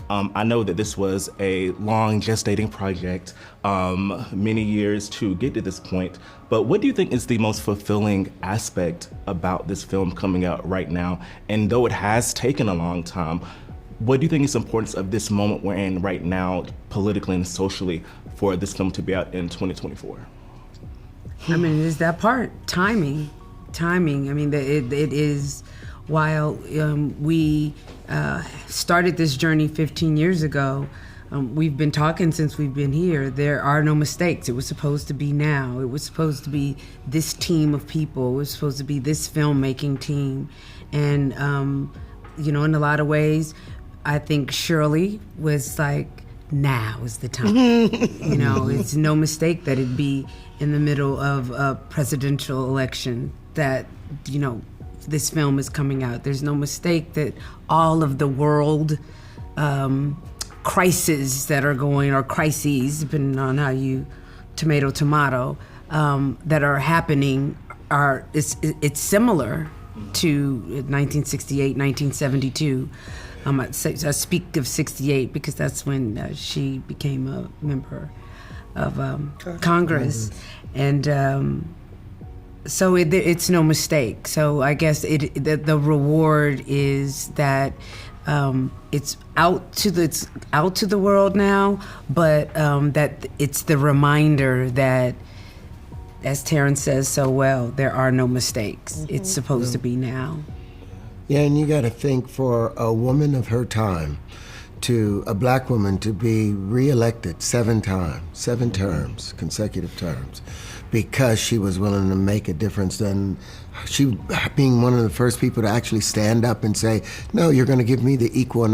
I know that this was a long gestating project, many years to get to this point, but what do you think is the most fulfilling aspect about this film coming out right now? And though it has taken a long time, what do you think is the importance of this moment we're in right now, politically and socially, for this film to be out in 2024? I mean, it's that part, timing. I mean, it is, while we started this journey 15 years ago, we've been talking since we've been here. There are no mistakes. It was supposed to be now. It was supposed to be this team of people. It was supposed to be this filmmaking team. And, in a lot of ways, I think Shirley was like, now is the time. It's no mistake that it'd be in the middle of a presidential election that, this film is coming out. There's no mistake that all of the world crises that are going, or crises, depending on how you tomato, that are happening it's similar to 1968, 1972. I speak of 68 because that's when she became a member of Congress. And so it's no mistake. So I guess the reward is that it's out to the world now, but that it's the reminder that, as Terrence says so well, there are no mistakes. Mm-hmm. It's supposed to be now. Yeah, and you got to think, for a woman of her time, a black woman to be reelected 7 terms, consecutive terms, because she was willing to make a difference, and she being one of the first people to actually stand up and say, no, you're going to give me the equal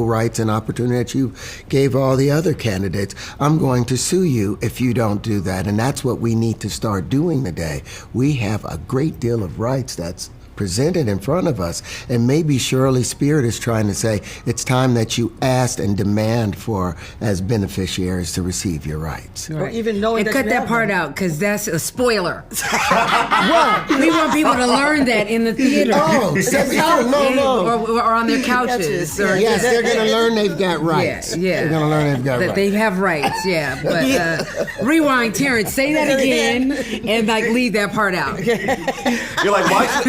rights and opportunity that you gave all the other candidates. I'm going to sue you if you don't do that. And that's what we need to start doing today. We have a great deal of rights that's presented in front of us, and maybe Shirley's spirit is trying to say it's time that you ask and demand for, as beneficiaries, to receive your rights. Right. Or even knowing and cut that part out, because that's a spoiler. Well, we want people to learn that in the theater. No. Or on their couches. Yes, they're going to learn they've got rights. Yeah. They're going to learn they've got rights. They have rights, yeah. But rewind, Terrence, say that again, and leave that part out. You're like, watch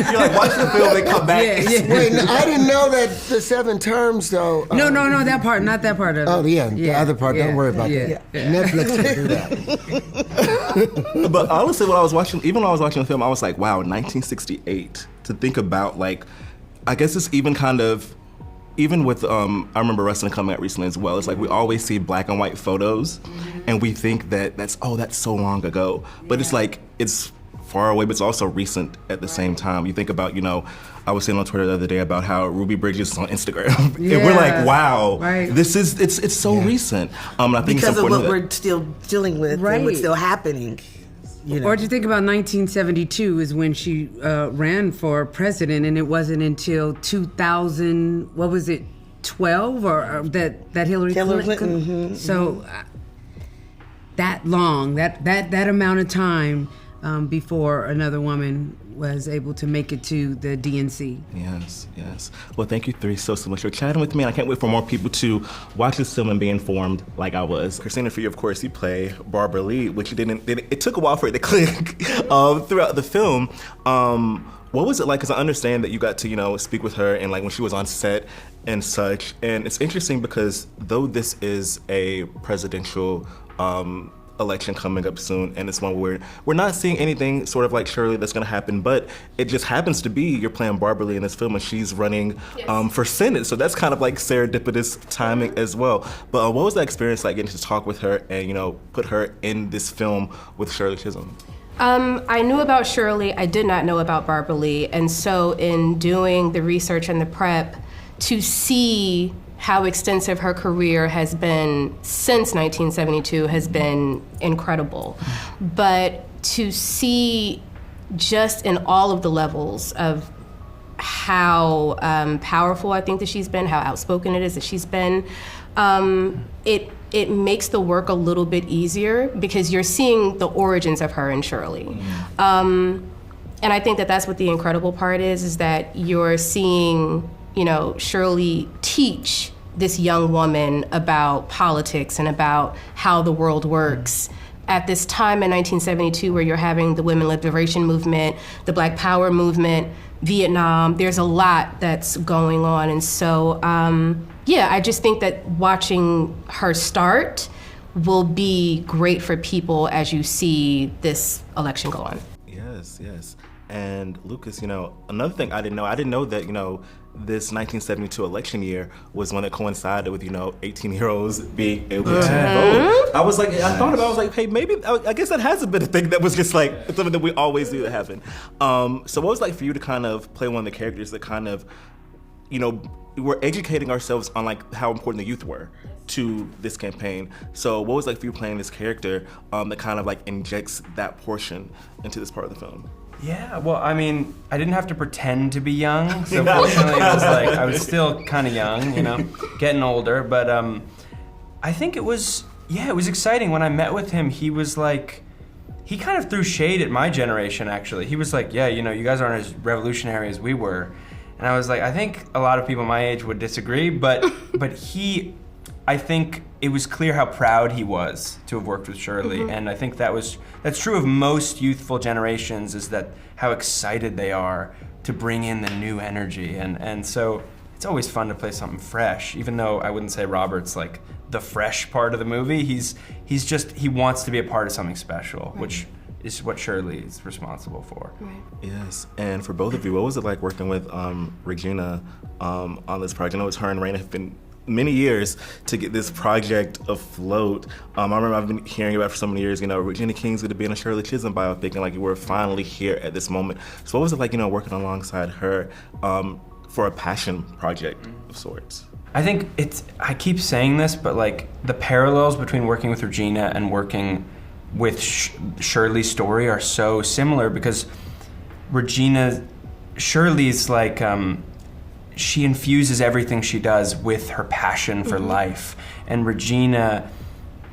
the film and come back. Yeah. Wait, I didn't know that the 7 terms, though. No, that part, not that part of it. Oh, yeah, the other part, don't worry about that. Yeah. Netflix can do that. But honestly, when I was watching the film, I was like, wow, 1968. To think about, I guess it's even kind of, even with, I remember wrestling coming out recently as well. It's like we always see black and white photos, and we think that that's so long ago. But it's like, it's far away, but it's also recent at the same time. You think about, I was saying on Twitter the other day about how Ruby Bridges is on Instagram. And we're like, wow, this is, it's so recent. And I think because it's of important what we're still dealing with and what's still happening. Or do you think about 1972 is when she ran for president, and it wasn't until 2000, what was it, 12 or that Hillary Clinton? Mm-hmm. So that long, that amount of time before another woman was able to make it to the DNC. Yes. Well, thank you three so much for chatting with me, and I can't wait for more people to watch this film and be informed like I was. Christina, for you, of course, you play Barbara Lee, which it took a while for it to click throughout the film. What was it like? Because I understand that you got to, speak with her and when she was on set and such. And it's interesting because though this is a presidential election coming up soon, and it's one where we're not seeing anything sort of like Shirley that's going to happen, but it just happens to be you're playing Barbara Lee in this film, and she's running for Senate, so that's kind of like serendipitous timing as well. But what was that experience like, getting to talk with her and put her in this film with Shirley Chisholm? I knew about Shirley. I did not know about Barbara Lee, and so in doing the research and the prep, to see how extensive her career has been since 1972 has been incredible. But to see just in all of the levels of how powerful I think that she's been, how outspoken it is that she's been, it makes the work a little bit easier because you're seeing the origins of her and Shirley. And I think that that's what the incredible part is that you're seeing Shirley teach this young woman about politics and about how the world works. At this time in 1972 where you're having the women liberation movement, the Black Power movement, Vietnam, there's a lot that's going on. And so, I just think that watching her start will be great for people as you see this election go on. Yes. And Lucas, another thing I didn't know that, this 1972 election year was one that coincided with, 18-year-olds being able to vote. I was like, I thought about it, I was like, hey, maybe, I guess that hasn't been a thing that was just like something that we always do that happen. So what was it like for you to kind of play one of the characters that kind of, we're educating ourselves on like how important the youth were to this campaign. So what was it like for you playing this character that kind of like injects that portion into this part of the film? Yeah, well, I mean, I didn't have to pretend to be young, so fortunately it was like, I was still kind of young, getting older, but I think it was exciting. When I met with him, he was like, he kind of threw shade at my generation, actually. He was like, yeah, you guys aren't as revolutionary as we were. And I was like, I think a lot of people my age would disagree, but I think it was clear how proud he was to have worked with Shirley, and I think that's true of most youthful generations, is that how excited they are to bring in the new energy, and so it's always fun to play something fresh, even though I wouldn't say Robert's like the fresh part of the movie. He wants to be a part of something special, right, which is what Shirley is responsible for. Right. Yes, and for both of you, what was it like working with Regina on this project? I know it's her and Reina have been many years to get this project afloat. I remember I've been hearing about it for so many years, Regina King's going to be in a Shirley Chisholm biopic, and like we're finally here at this moment. So what was it like, working alongside her for a passion project of sorts? I think I keep saying this, but like the parallels between working with Regina and working with Shirley's story are so similar, because Shirley's like, she infuses everything she does with her passion for life. And Regina,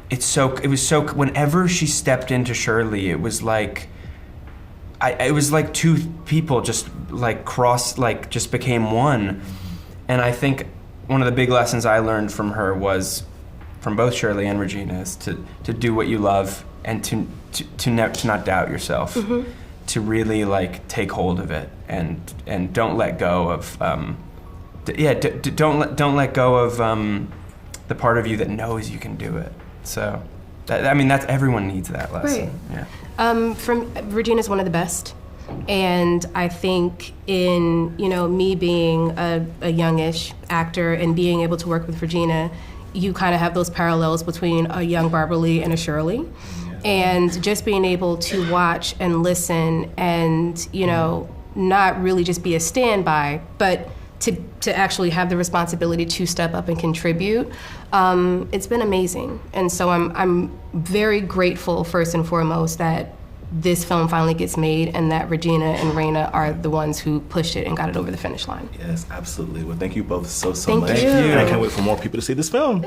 whenever she stepped into Shirley, it was like two people just just became one. And I think one of the big lessons I learned from her was, from both Shirley and Regina, is to do what you love and to not doubt yourself, to really like take hold of it and don't let go of don't let go of the part of you that knows you can do it. So, that's everyone needs that lesson. Right. Yeah. Regina's one of the best, and I think in me being a youngish actor and being able to work with Regina, you kind of have those parallels between a young Barbara Lee and a Shirley, and just being able to watch and listen and not really just be a standby, but to actually have the responsibility to step up and contribute, it's been amazing. And so I'm very grateful, first and foremost, that this film finally gets made and that Regina and Reina are the ones who pushed it and got it over the finish line. Yes, absolutely. Well, thank you both so Thank much. you. And I can't wait for more people to see this film.